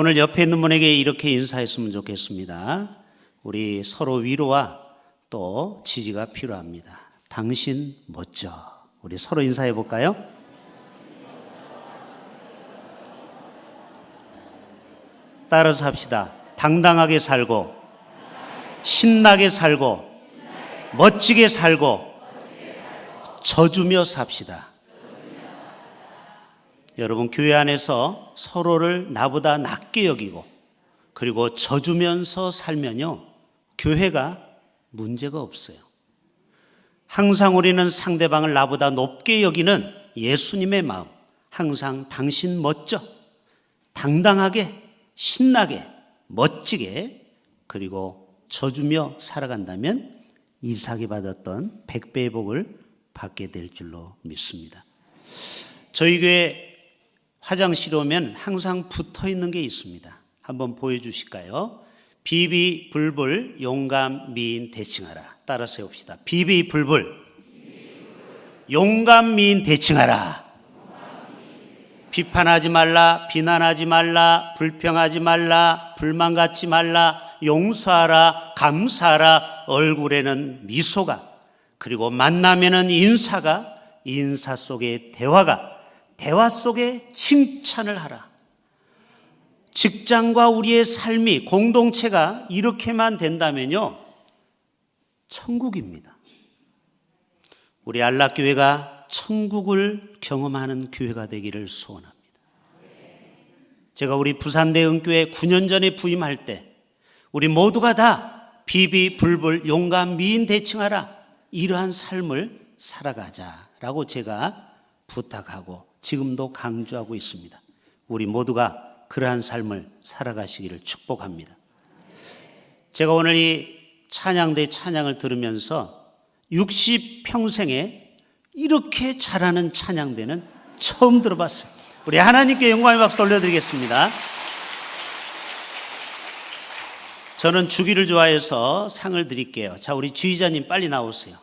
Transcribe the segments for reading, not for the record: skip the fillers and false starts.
오늘 옆에 있는 분에게 이렇게 인사했으면 좋겠습니다. 우리 서로 위로와 또 지지가 필요합니다. 당신 멋져. 우리 서로 인사해 볼까요? 따라서 합시다. 당당하게 살고, 신나게 살고, 멋지게 살고, 져주며 삽시다. 여러분, 교회 안에서 서로를 나보다 낮게 여기고 그리고 져주면서 살면요, 교회가 문제가 없어요. 항상 우리는 상대방을 나보다 높게 여기는 예수님의 마음, 항상 당신 멋져, 당당하게, 신나게, 멋지게, 그리고 져주며 살아간다면 이삭이 받았던 100배의 복을 받게 될 줄로 믿습니다. 저희 교회 화장실에 오면 항상 붙어 있는 게 있습니다. 한번 보여주실까요? 비비불불 용감 미인 대칭하라. 따라서 해봅시다. 비비불불 용감 미인 대칭하라. 비판하지 말라, 비난하지 말라, 불평하지 말라, 불만 갖지 말라, 용서하라, 감사하라. 얼굴에는 미소가, 그리고 만나면은 인사가, 인사 속에 대화가, 대화 속에 칭찬을 하라. 직장과 우리의 삶이, 공동체가 이렇게만 된다면요, 천국입니다. 우리 안락교회가 천국을 경험하는 교회가 되기를 소원합니다. 제가 우리 부산대응교회 9년 전에 부임할 때 우리 모두가 다 비비불불 용감 미인 대칭하라, 이러한 삶을 살아가자라고 제가 부탁하고 지금도 강조하고 있습니다. 우리 모두가 그러한 삶을 살아가시기를 축복합니다. 제가 오늘 이 찬양대 찬양을 들으면서 60평생에 이렇게 잘하는 찬양대는 처음 들어봤어요. 우리 하나님께 영광의 박수 올려드리겠습니다. 저는 주기를 좋아해서 상을 드릴게요. 자, 우리 주의자님 빨리 나오세요.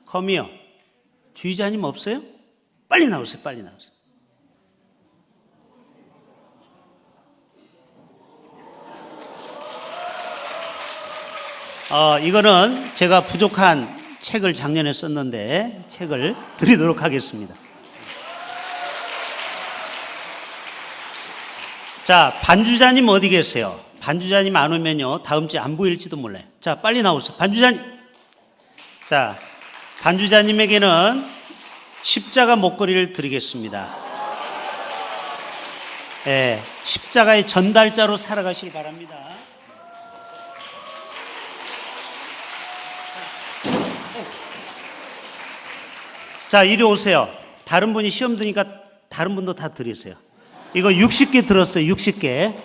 컴이요. 주의자님 없어요? 빨리 나오세요. 빨리 나오세요. 이거는 제가 부족한 책을 작년에 썼는데 책을 드리도록 하겠습니다. 자, 반주자님 어디 계세요? 반주자님 안 오면요, 다음 주에 안 보일지도 몰라요. 자, 빨리 나오세요. 반주자님. 자, 반주자님에게는 십자가 목걸이를 드리겠습니다. 네, 십자가의 전달자로 살아가시기 바랍니다. 자, 이리 오세요. 다른 분이 시험 드니까 다른 분도 다 드리세요. 이거 60개 들었어요. 60개.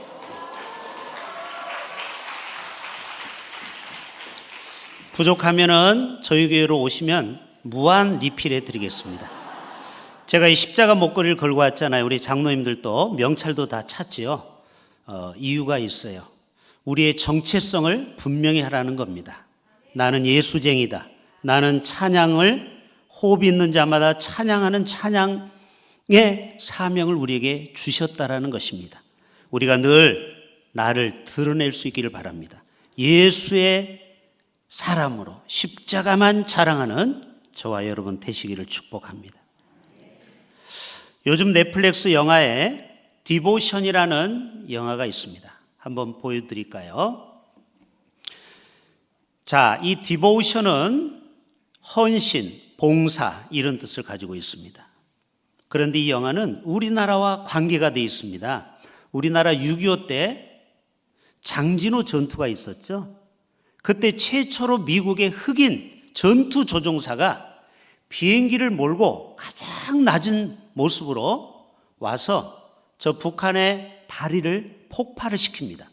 부족하면은 저희 교회로 오시면 무한 리필해 드리겠습니다. 제가 이 십자가 목걸이를 걸고 왔잖아요. 우리 장로님들도 명찰도 다 찾지요. 이유가 있어요. 우리의 정체성을 분명히 하라는 겁니다. 나는 예수쟁이다. 나는 찬양을 호흡 있는 자마다 찬양하는 찬양의 사명을 우리에게 주셨다라는 것입니다. 우리가 늘 나를 드러낼 수 있기를 바랍니다. 예수의 사람으로 십자가만 자랑하는 저와 여러분 되시기를 축복합니다. 요즘 넷플릭스 영화에 디보션이라는 영화가 있습니다. 한번 보여드릴까요? 자, 이 디보션은 헌신, 봉사, 이런 뜻을 가지고 있습니다. 그런데 이 영화는 우리나라와 관계가 되어 있습니다. 우리나라 6.25 때 장진호 전투가 있었죠. 그때 최초로 미국의 흑인 전투 조종사가 비행기를 몰고 가장 낮은 모습으로 와서 저 북한의 다리를 폭발을 시킵니다.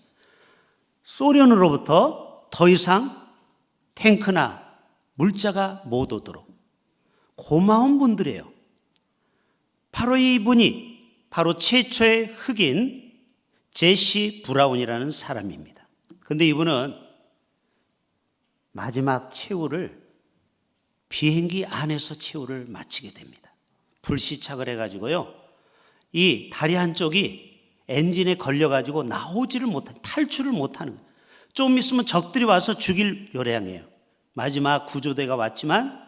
소련으로부터 더 이상 탱크나 물자가 못 오도록. 고마운 분들이에요. 바로 이분이 바로 최초의 흑인 제시 브라운이라는 사람입니다. 그런데 이분은 마지막 최후를 비행기 안에서 최후를 마치게 됩니다. 불시착을 해가지고요, 이 다리 한쪽이 엔진에 걸려가지고 나오지를 못하는, 탈출을 못하는 거예요. 좀 있으면 적들이 와서 죽일 요량이에요. 마지막 구조대가 왔지만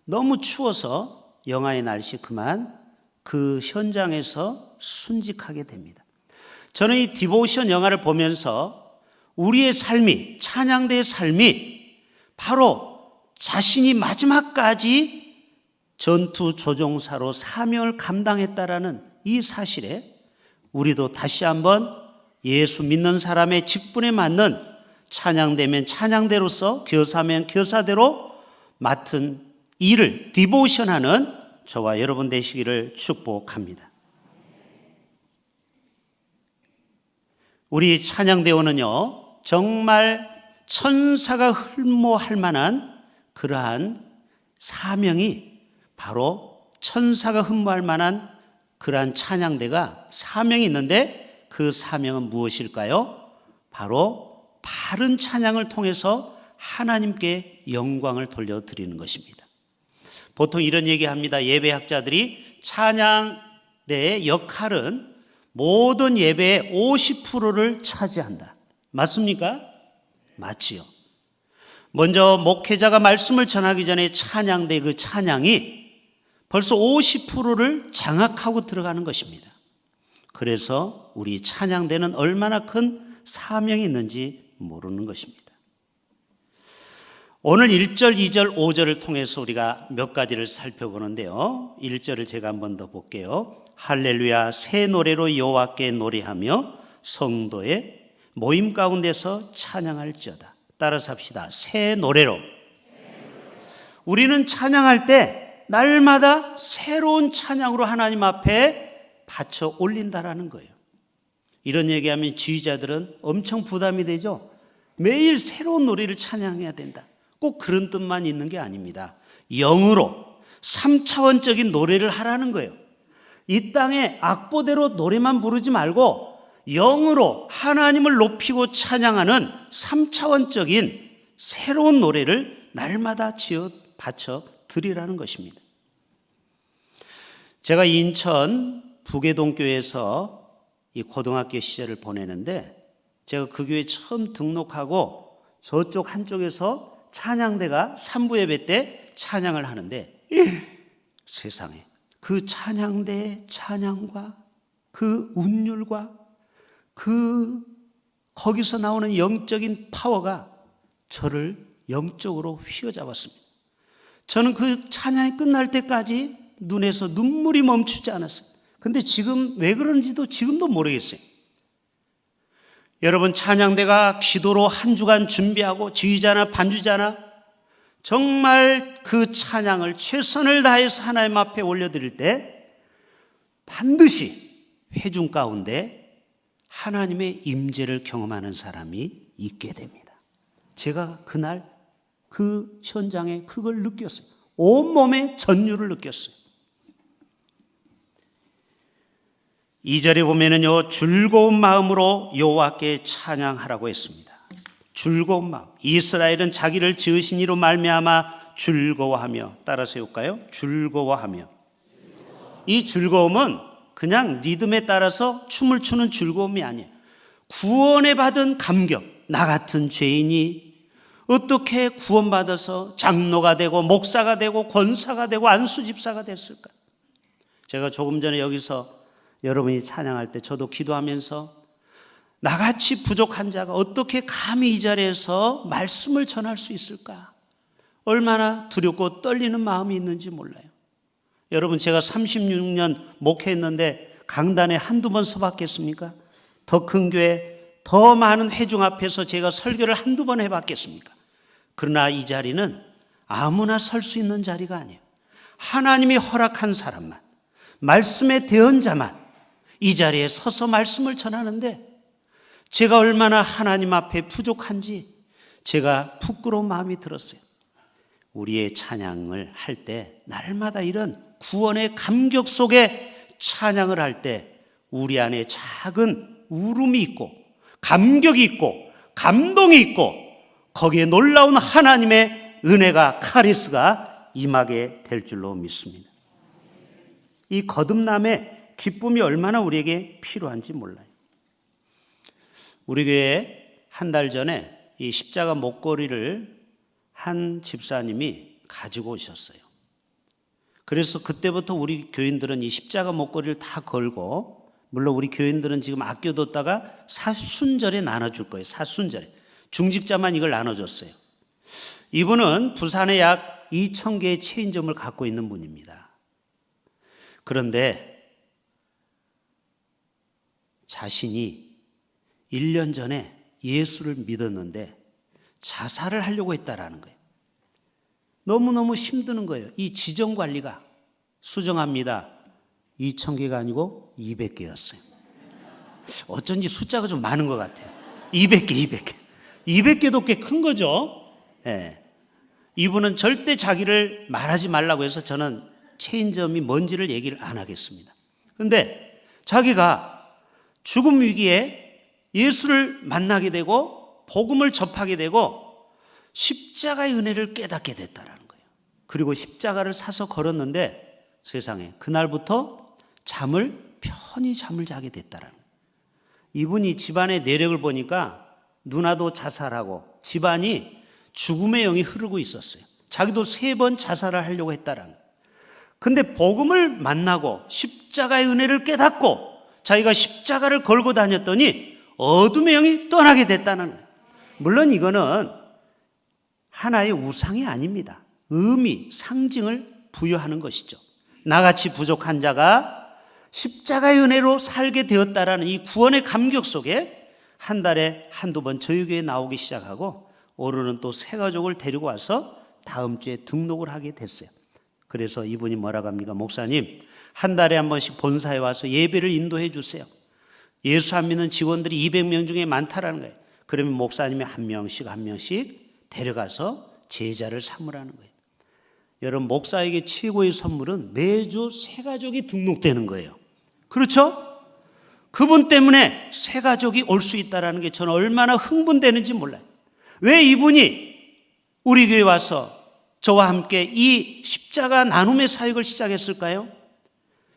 너무 추워서 영하의 날씨 그만 그 현장에서 순직하게 됩니다. 저는 이 디보션 영화를 보면서 우리의 삶이, 찬양대의 삶이 바로 자신이 마지막까지 전투 조종사로 사명을 감당했다라는 이 사실에 우리도 다시 한번 예수 믿는 사람의 직분에 맞는 찬양대면 찬양대로서, 교사면 교사대로 맡은 일을 디보션하는 저와 여러분 되시기를 축복합니다. 우리 찬양대원은요, 정말 천사가 흠모할 만한 그러한 사명이, 바로 천사가 흠모할 만한 그러한 찬양대가 사명이 있는데, 그 사명은 무엇일까요? 바로 바른 찬양을 통해서 하나님께 영광을 돌려드리는 것입니다. 보통 이런 얘기합니다. 예배학자들이 찬양대의 역할은 모든 예배의 50%를 차지한다. 맞습니까? 맞지요. 먼저 목회자가 말씀을 전하기 전에 찬양대 그 찬양이 벌써 50%를 장악하고 들어가는 것입니다. 그래서 우리 찬양대는 얼마나 큰 사명이 있는지 모르는 것입니다. 오늘 1절, 2절, 5절을 통해서 우리가 몇 가지를 살펴보는데요. 1절을 제가 한 번 더 볼게요. 할렐루야, 새 노래로 여호와께 노래하며 성도의 모임 가운데서 찬양할지어다. 따라서 합시다. 새 노래로. 우리는 찬양할 때 날마다 새로운 찬양으로 하나님 앞에 바쳐 올린다라는 거예요. 이런 얘기하면 지휘자들은 엄청 부담이 되죠. 매일 새로운 노래를 찬양해야 된다. 꼭 그런 뜻만 있는 게 아닙니다. 영으로 3차원적인 노래를 하라는 거예요. 이 땅에 악보대로 노래만 부르지 말고 영으로 하나님을 높이고 찬양하는 3차원적인 새로운 노래를 날마다 지어 바쳐 드리라는 것입니다. 제가 인천 북해동교회에서 이 고등학교 시절을 보내는데, 제가 그 교회 처음 등록하고 저쪽 한쪽에서 찬양대가 3부 예배 때 찬양을 하는데, 세상에 그 찬양대의 찬양과 그 운율과 그 거기서 나오는 영적인 파워가 저를 영적으로 휘어잡았습니다. 저는 그 찬양이 끝날 때까지 눈에서 눈물이 멈추지 않았어요. 근데 지금 왜 그런지도 지금도 모르겠어요. 여러분, 찬양대가 기도로 한 주간 준비하고 지휘자나 반주자나 정말 그 찬양을 최선을 다해서 하나님 앞에 올려드릴 때 반드시 회중 가운데 하나님의 임재를 경험하는 사람이 있게 됩니다. 제가 그날 그 현장에 그걸 느꼈어요. 온몸의 전율을 느꼈어요. 2절에 보면은요, 즐거운 마음으로 여호와께 찬양하라고 했습니다. 즐거운 마음. 이스라엘은 자기를 지으신 이로 말미암아 즐거워하며, 따라 세울까요? 즐거워하며. 이 즐거움은 그냥 리듬에 따라서 춤을 추는 즐거움이 아니에요. 구원에 받은 감격. 나 같은 죄인이 어떻게 구원받아서 장로가 되고 목사가 되고 권사가 되고 안수집사가 됐을까? 제가 조금 전에 여기서 여러분이 찬양할 때 저도 기도하면서 나같이 부족한 자가 어떻게 감히 이 자리에서 말씀을 전할 수 있을까? 얼마나 두렵고 떨리는 마음이 있는지 몰라요. 여러분, 제가 36년 목회했는데 강단에 한두 번 서봤겠습니까? 더 큰 교회, 더 많은 회중 앞에서 제가 설교를 한두 번 해봤겠습니까? 그러나 이 자리는 아무나 설 수 있는 자리가 아니에요. 하나님이 허락한 사람만, 말씀에 대한 자만 이 자리에 서서 말씀을 전하는데, 제가 얼마나 하나님 앞에 부족한지 제가 부끄러운 마음이 들었어요. 우리의 찬양을 할 때 날마다 이런 구원의 감격 속에 찬양을 할 때 우리 안에 작은 울음이 있고 감격이 있고 감동이 있고 거기에 놀라운 하나님의 은혜가, 카리스가 임하게 될 줄로 믿습니다. 이 거듭남의 기쁨이 얼마나 우리에게 필요한지 몰라요. 우리 교회에 한 달 전에 이 십자가 목걸이를 한 집사님이 가지고 오셨어요. 그래서 그때부터 우리 교인들은 이 십자가 목걸이를 다 걸고, 물론 우리 교인들은 지금 아껴뒀다가 사순절에 나눠줄 거예요. 사순절에. 중직자만 이걸 나눠줬어요. 이분은 부산에 약 2,000개의 체인점을 갖고 있는 분입니다. 그런데 자신이 1년 전에 예수를 믿었는데 자살을 하려고 했다라는 거예요. 너무너무 힘드는 거예요. 이 지정 관리가. 수정합니다. 2,000개가 아니고 200개였어요. 어쩐지 숫자가 좀 많은 것 같아요. 200개. 200개도 꽤 큰 거죠. 네. 이분은 절대 자기를 말하지 말라고 해서 저는 체인점이 뭔지를 얘기를 안 하겠습니다. 그런데 자기가 죽음 위기에 예수를 만나게 되고 복음을 접하게 되고 십자가의 은혜를 깨닫게 됐다라는 거예요. 그리고 십자가를 사서 걸었는데 세상에 그날부터 편히 잠을 자게 됐다라는 거예요. 이분이 집안의 내력을 보니까 누나도 자살하고 집안이 죽음의 영이 흐르고 있었어요. 자기도 3번 자살을 하려고 했다라는 거예요. 근데 복음을 만나고 십자가의 은혜를 깨닫고 자기가 십자가를 걸고 다녔더니 어둠의 영이 떠나게 됐다는 거예요. 물론 이거는 하나의 우상이 아닙니다. 의미, 상징을 부여하는 것이죠. 나같이 부족한 자가 십자가의 은혜로 살게 되었다라는 이 구원의 감격 속에 한 달에 한두 번 저희 교회에 나오기 시작하고 오늘은 또 새 가족을 데리고 와서 다음 주에 등록을 하게 됐어요. 그래서 이분이 뭐라고 합니까? 목사님, 한 달에 한 번씩 본사에 와서 예배를 인도해 주세요. 예수 안 믿는 직원들이 200명 중에 많다라는 거예요. 그러면 목사님이 한 명씩 데려가서 제자를 삼으라는 거예요. 여러분, 목사에게 최고의 선물은 매주 새 가족이 등록되는 거예요. 그렇죠? 그분 때문에 새 가족이 올 수 있다는 게 저는 얼마나 흥분되는지 몰라요. 왜 이분이 우리 교회에 와서 저와 함께 이 십자가 나눔의 사역을 시작했을까요?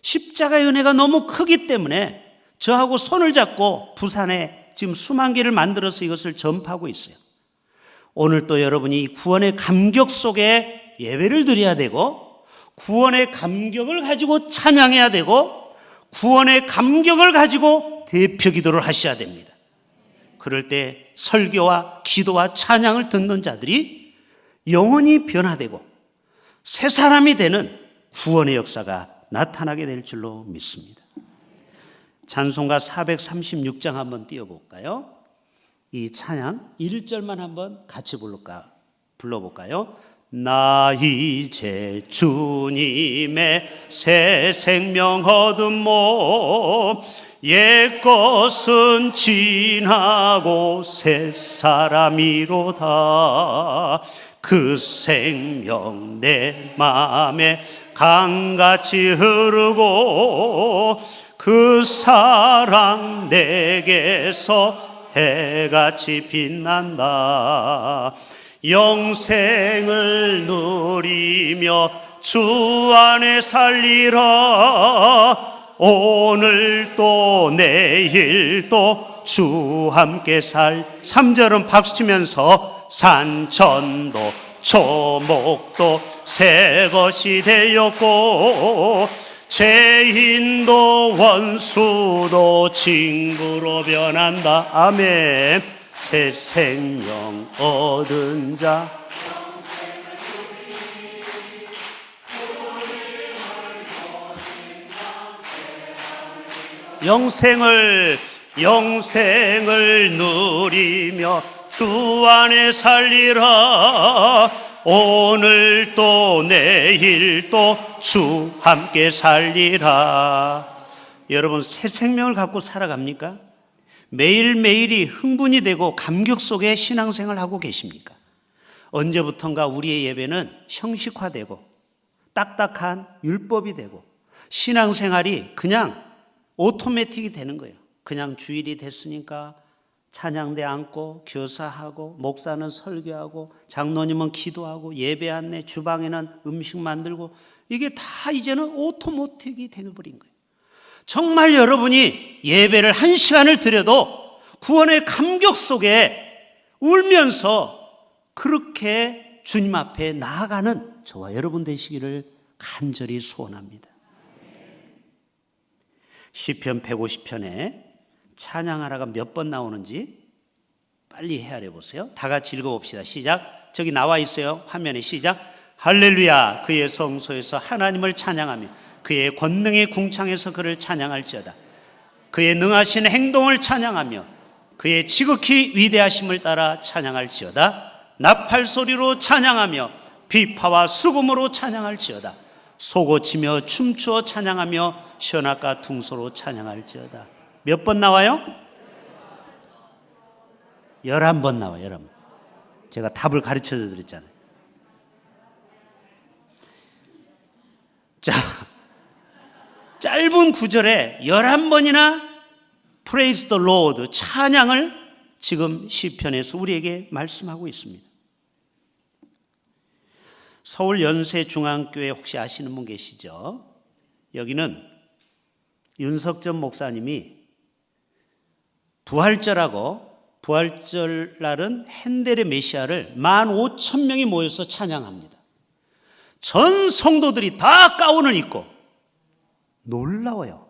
십자가의 은혜가 너무 크기 때문에 저하고 손을 잡고 부산에 지금 수만 개를 만들어서 이것을 전파하고 있어요. 오늘 또 여러분이 구원의 감격 속에 예배를 드려야 되고, 구원의 감격을 가지고 찬양해야 되고, 구원의 감격을 가지고 대표 기도를 하셔야 됩니다. 그럴 때 설교와 기도와 찬양을 듣는 자들이 영혼이 변화되고 새 사람이 되는 구원의 역사가 나타나게 될 줄로 믿습니다. 찬송가 436장 한번 띄워볼까요? 이 찬양 1절만 한번 같이 불러볼까요? 나 이제 주님의 새 생명 얻음모 옛것은 지나고 새 사람이로다. 그 생명 내 맘에 강같이 흐르고 그 사랑 내게서 해같이 빛난다. 영생을 누리며 주 안에 살리라. 오늘 또 내일 또 주 함께 3절은 박수치면서 산천도 초목도 새 것이 되었고 죄인도 원수도 친구로 변한다. 아멘. 새 생명 얻은 자 영생을 누리며 주 안에 살리라. 오늘 또 내일 또 주 함께 살리라. 여러분, 새 생명을 갖고 살아갑니까? 매일매일이 흥분이 되고 감격 속에 신앙생활을 하고 계십니까? 언제부턴가 우리의 예배는 형식화되고 딱딱한 율법이 되고 신앙생활이 그냥 오토매틱이 되는 거예요. 그냥 주일이 됐으니까 찬양대 앉고 교사하고 목사는 설교하고 장로님은 기도하고 예배 안내 주방에는 음식 만들고 이게 다 이제는 오토매틱이 되어버린 거예요. 정말 여러분이 예배를 1시간을 드려도 구원의 감격 속에 울면서 그렇게 주님 앞에 나아가는 저와 여러분 되시기를 간절히 소원합니다. 시편 150편에 찬양하라가 몇 번 나오는지 빨리 헤아려 보세요. 다 같이 읽어봅시다. 시작. 저기 나와 있어요. 화면에 시작. 할렐루야. 그의 성소에서 하나님을 찬양하며 그의 권능의 궁창에서 그를 찬양할지어다. 그의 능하신 행동을 찬양하며 그의 지극히 위대하심을 따라 찬양할지어다. 나팔 소리로 찬양하며 비파와 수금으로 찬양할지어다. 소고치며 춤추어 찬양하며 현악과 퉁소로 찬양할지어다. 몇 번 나와요? 11번 나와요. 11번. 제가 답을 가르쳐 드렸잖아요. 자, 짧은 구절에 11번이나 Praise the Lord, 찬양을 지금 시편에서 우리에게 말씀하고 있습니다. 서울 연세중앙교회 혹시 아시는 분 계시죠? 여기는 윤석전 목사님이 부활절하고 부활절 날은 핸델의 메시아를 15,000명이 모여서 찬양합니다. 전 성도들이 다 가운을 입고 놀라워요.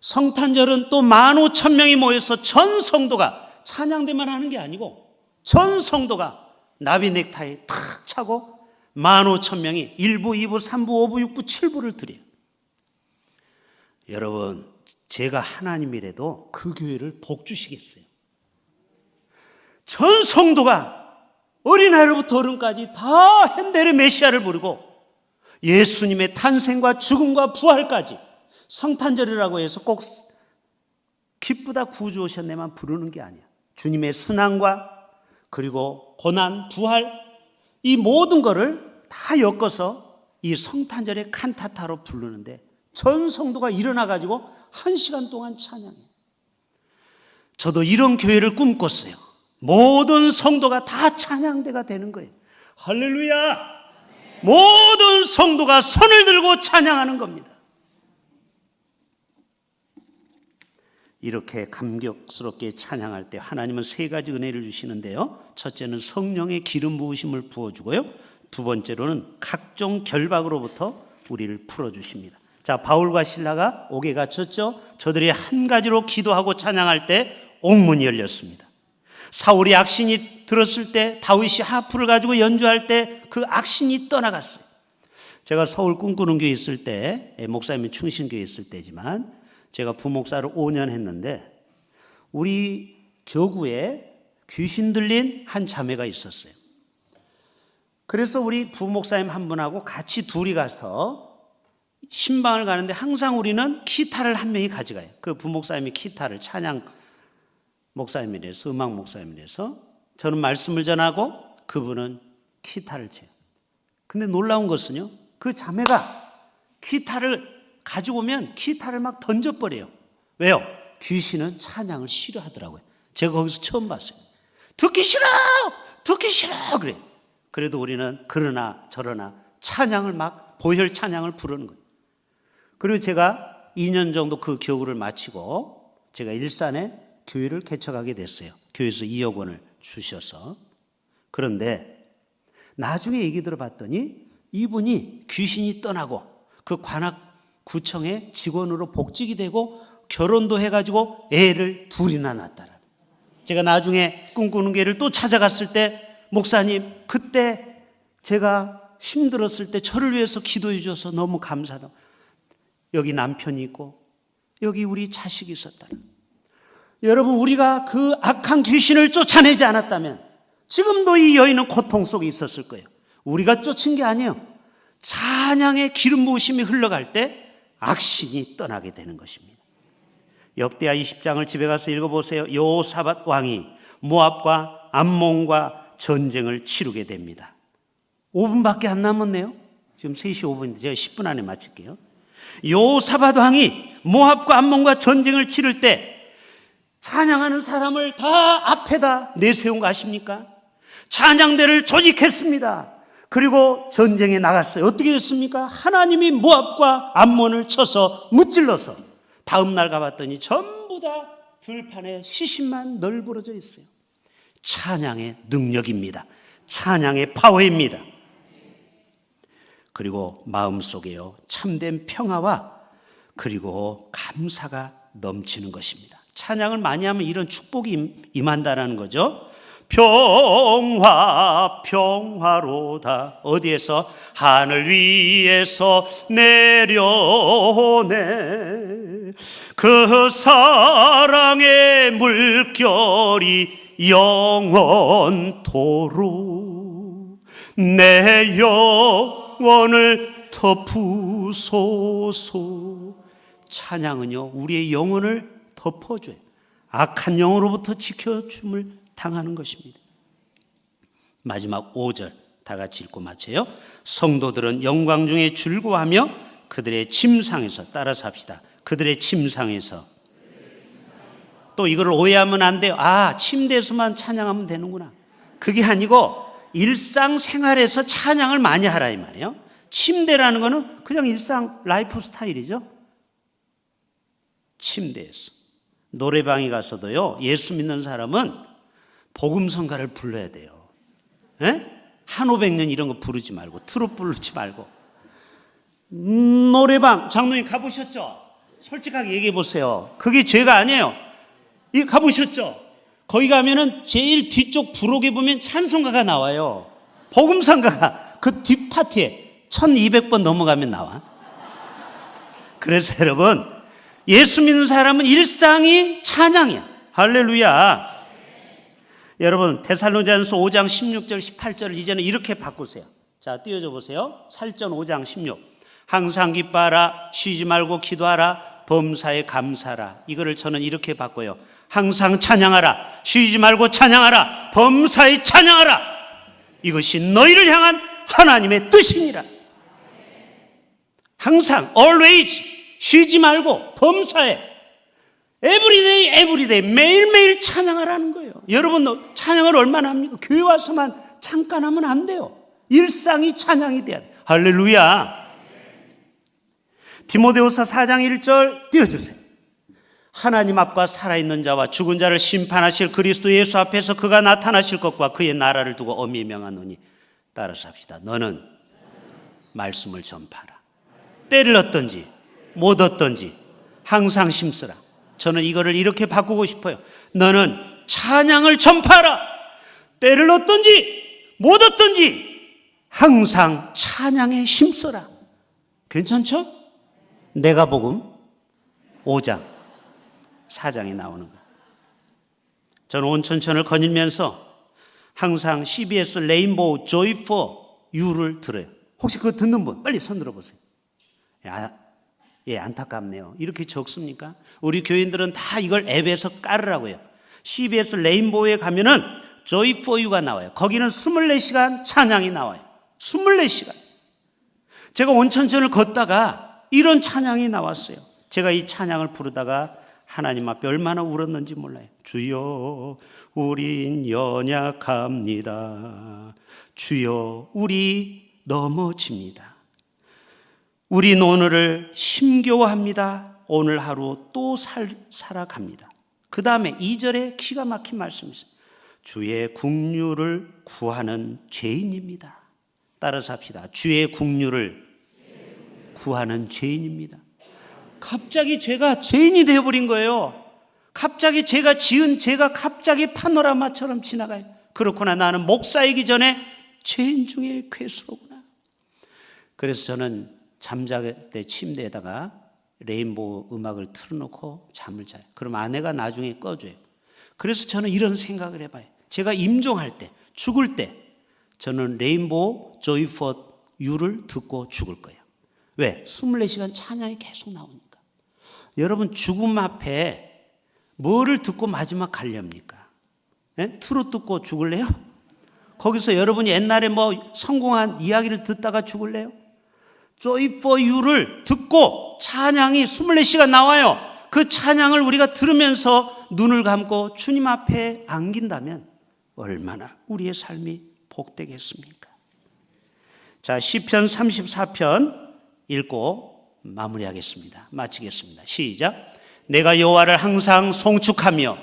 성탄절은 또 15,000명이 모여서 전 성도가 찬양대만 하는 게 아니고 전 성도가 나비 넥타이 탁 차고 15,000명이 1부, 2부, 3부, 5부, 6부, 7부를 드려요. 여러분, 제가 하나님이라도 그 교회를 복 주시겠어요? 전 성도가 어린아이로부터 어른까지 다 핸델의 메시아를 부르고 예수님의 탄생과 죽음과 부활까지 성탄절이라고 해서 꼭 기쁘다 구주 오셨네만 부르는 게 아니야. 주님의 순환과 그리고 고난, 부활 이 모든 거를 다 엮어서 이 성탄절의 칸타타로 부르는데 전 성도가 일어나 가지고 1시간 동안 찬양해요. 저도 이런 교회를 꿈꿨어요. 모든 성도가 다 찬양대가 되는 거예요. 할렐루야! 모든 성도가 손을 들고 찬양하는 겁니다. 이렇게 감격스럽게 찬양할 때 하나님은 세 가지 은혜를 주시는데요. 첫째는 성령의 기름 부으심을 부어주고요. 두 번째로는 각종 결박으로부터 우리를 풀어주십니다. 자, 바울과 실라가 옥에 갇혔죠. 저들이 한 가지로 기도하고 찬양할 때 옥문이 열렸습니다. 사울이 악신이 들었을 때 다윗이 하프를 가지고 연주할 때 그 악신이 떠나갔어요. 제가 서울 꿈꾸는 교회 있을 때, 목사님이 충신교회 있을 때지만 제가 부목사를 5년 했는데 우리 교구에 귀신 들린 한 자매가 있었어요. 그래서 우리 부목사님 한 분하고 같이 둘이 가서 신방을 가는데 항상 우리는 기타를 한 명이 가져가요. 그 부목사님이 기타를 찬양 목사님이라서 음악 목사님이라서 저는 말씀을 전하고 그분은 기타를 쳐요. 근데 놀라운 것은요, 그 자매가 기타를 가지고 오면 기타를 막 던져버려요. 왜요? 귀신은 찬양을 싫어하더라고요. 제가 거기서 처음 봤어요. 듣기 싫어! 듣기 싫어! 그래. 그래도 우리는 그러나 저러나 찬양을 막 보혈 찬양을 부르는 거예요. 그리고 제가 2년 정도 그 교구를 마치고 제가 일산에 교회를 개척하게 됐어요. 교회에서 2억 원을 주셔서. 그런데 나중에 얘기 들어봤더니 이분이 귀신이 떠나고 그 관악구청의 직원으로 복직이 되고 결혼도 해가지고 애를 둘이나 낳았다라. 제가 나중에 꿈꾸는 교회를 또 찾아갔을 때 목사님 그때 제가 힘들었을 때 저를 위해서 기도해 주셔서 너무 감사하다. 여기 남편이 있고 여기 우리 자식이 있었다. 여러분, 우리가 그 악한 귀신을 쫓아내지 않았다면 지금도 이 여인은 고통 속에 있었을 거예요. 우리가 쫓은 게 아니에요. 찬양의 기름 부으심이 흘러갈 때 악신이 떠나게 되는 것입니다. 역대하 20장을 집에 가서 읽어보세요. 여호사밧 왕이 모압과 암몬과 전쟁을 치르게 됩니다. 5분밖에 안 남았네요. 지금 3시 5분인데 제가 10분 안에 마칠게요. 여호사밧 왕이 모압과 암몬과 전쟁을 치를 때 찬양하는 사람을 다 앞에다 내세운 거 아십니까? 찬양대를 조직했습니다. 그리고 전쟁에 나갔어요. 어떻게 됐습니까? 하나님이 모압과 암몬을 쳐서 무찔러서 다음 날 가봤더니 전부 다 들판에 시신만 널브러져 있어요. 찬양의 능력입니다. 찬양의 파워입니다. 그리고 마음속에요, 참된 평화와 그리고 감사가 넘치는 것입니다. 찬양을 많이 하면 이런 축복이 임한다는 거죠. 평화 평화로다. 어디에서? 하늘 위에서 내려오네. 그 사랑의 물결이 영원토록 내 영혼을 덮으소서. 찬양은요, 우리의 영혼을 덮어줘요. 악한 영으로부터 지켜줌을 당하는 것입니다. 마지막 5절 다 같이 읽고 마쳐요. 성도들은 영광 중에 즐거워하며 그들의 침상에서, 따라서 합시다. 그들의 침상에서. 또 이걸 오해하면 안 돼요. 아, 침대에서만 찬양하면 되는구나. 그게 아니고 일상생활에서 찬양을 많이 하라 이 말이에요. 침대라는 거는 그냥 일상 라이프 스타일이죠. 침대에서. 노래방에 가서도요, 예수 믿는 사람은 복음성가를 불러야 돼요. 에? 한오백년 이런 거 부르지 말고, 트롯 부르지 말고. 노래방 장로님 가보셨죠? 솔직하게 얘기해 보세요. 그게 죄가 아니에요. 이 가보셨죠? 거기 가면은 제일 뒤쪽 부록에 보면 찬송가가 나와요. 복음성가가 그 뒷파트에 1200번 넘어가면 나와. 그래서 여러분, 예수 믿는 사람은 일상이 찬양이야. 할렐루야. 여러분, 데살로니가전서 5장 16절 18절을 이제는 이렇게 바꾸세요. 자, 띄워줘 보세요. 살전 5장 16. 항상 기뻐하라, 쉬지 말고 기도하라, 범사에 감사하라. 이거를 저는 이렇게 바꿔요. 항상 찬양하라, 쉬지 말고 찬양하라, 범사에 찬양하라. 이것이 너희를 향한 하나님의 뜻이니라. 항상, always, 쉬지 말고 범사에, 에브리데이 매일매일 찬양하라는 거예요. 여러분, 찬양을 얼마나 합니까? 교회 와서만 잠깐 하면 안 돼요. 일상이 찬양이 돼야 돼요. 할렐루야. 디모데후서 4장 1절 띄워주세요. 하나님 앞과 살아있는 자와 죽은 자를 심판하실 그리스도 예수 앞에서 그가 나타나실 것과 그의 나라를 두고 엄히 명하노니. 따라서 합시다. 너는 말씀을 전파하라. 때를 얻든지 못 얻든지 항상 힘쓰라. 저는 이거를 이렇게 바꾸고 싶어요. 너는 찬양을 전파하라. 때를 얻든지 못 얻든지 항상 찬양에 힘써라. 괜찮죠? 내가복음 5장 4장에 나오는 거. 저는 온천천을 거닐면서 항상 CBS 레인보우 조이 포 유를 들어요. 혹시 그거 듣는 분 빨리 손 들어보세요. 예, 안타깝네요. 이렇게 적습니까? 우리 교인들은 다 이걸 앱에서 깔으라고요. CBS 레인보우에 가면은 조이 포 유가 나와요. 거기는 24시간 찬양이 나와요. 24시간. 제가 온천천을 걷다가 이런 찬양이 나왔어요. 제가 이 찬양을 부르다가 하나님 앞에 얼마나 울었는지 몰라요. 주여, 우린 연약합니다. 주여, 우리 넘어집니다. 우린 오늘을 힘겨워합니다. 오늘 하루 또 살아갑니다. 그 다음에 2절에 기가 막힌 말씀이 있어요. 주의 국류를 구하는 죄인입니다. 따라서 합시다. 주의 국류를 구하는 죄인입니다. 갑자기 제가 죄인이 되어버린 거예요. 갑자기 제가 지은 죄가 갑자기 파노라마처럼 지나가요. 그렇구나, 나는 목사이기 전에 죄인 중에 괴수로구나. 그래서 저는 잠잘 때 침대에다가 레인보우 음악을 틀어놓고 잠을 자요. 그럼 아내가 나중에 꺼줘요. 그래서 저는 이런 생각을 해봐요. 제가 임종할 때, 죽을 때 저는 레인보우 조이 포 유를 듣고 죽을 거예요. 왜? 24시간 찬양이 계속 나오니까. 여러분, 죽음 앞에 뭐를 듣고 마지막 가렵니까? 예? 트롯 듣고 죽을래요? 거기서 여러분이 옛날에 뭐 성공한 이야기를 듣다가 죽을래요? Joy for you를 듣고 찬양이 24시간 나와요. 그 찬양을 우리가 들으면서 눈을 감고 주님 앞에 안긴다면 얼마나 우리의 삶이 복되겠습니까? 자, 시편 34편 읽고 마무리하겠습니다. 마치겠습니다. 시작. 내가 여호와를 항상 송축하며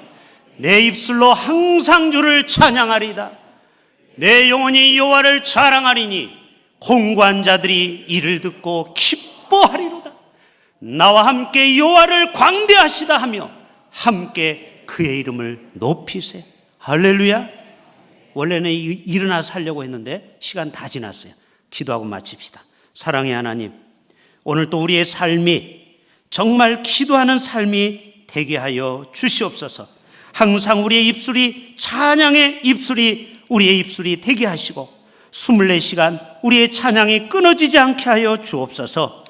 내 입술로 항상 주를 찬양하리이다. 내 영혼이 여호와를 자랑하리니 공고한 자들이 이를 듣고 기뻐하리로다. 나와 함께 여호와를 광대하시다 하며 함께 그의 이름을 높이세. 할렐루야. 원래는 일어나서 하려고 했는데 시간 다 지났어요. 기도하고 마칩시다. 사랑의 하나님, 오늘 또 우리의 삶이 정말 기도하는 삶이 되게 하여 주시옵소서. 항상 우리의 입술이 찬양의 입술이 우리의 입술이 되게 하시고 24시간 우리의 찬양이 끊어지지 않게 하여 주옵소서.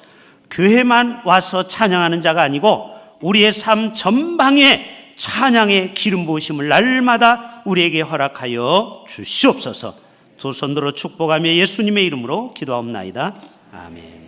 교회만 와서 찬양하는 자가 아니고 우리의 삶 전방에 찬양의 기름 부으심을 날마다 우리에게 허락하여 주시옵소서. 두 손 들어 축복하며 예수님의 이름으로 기도하옵나이다. 아멘.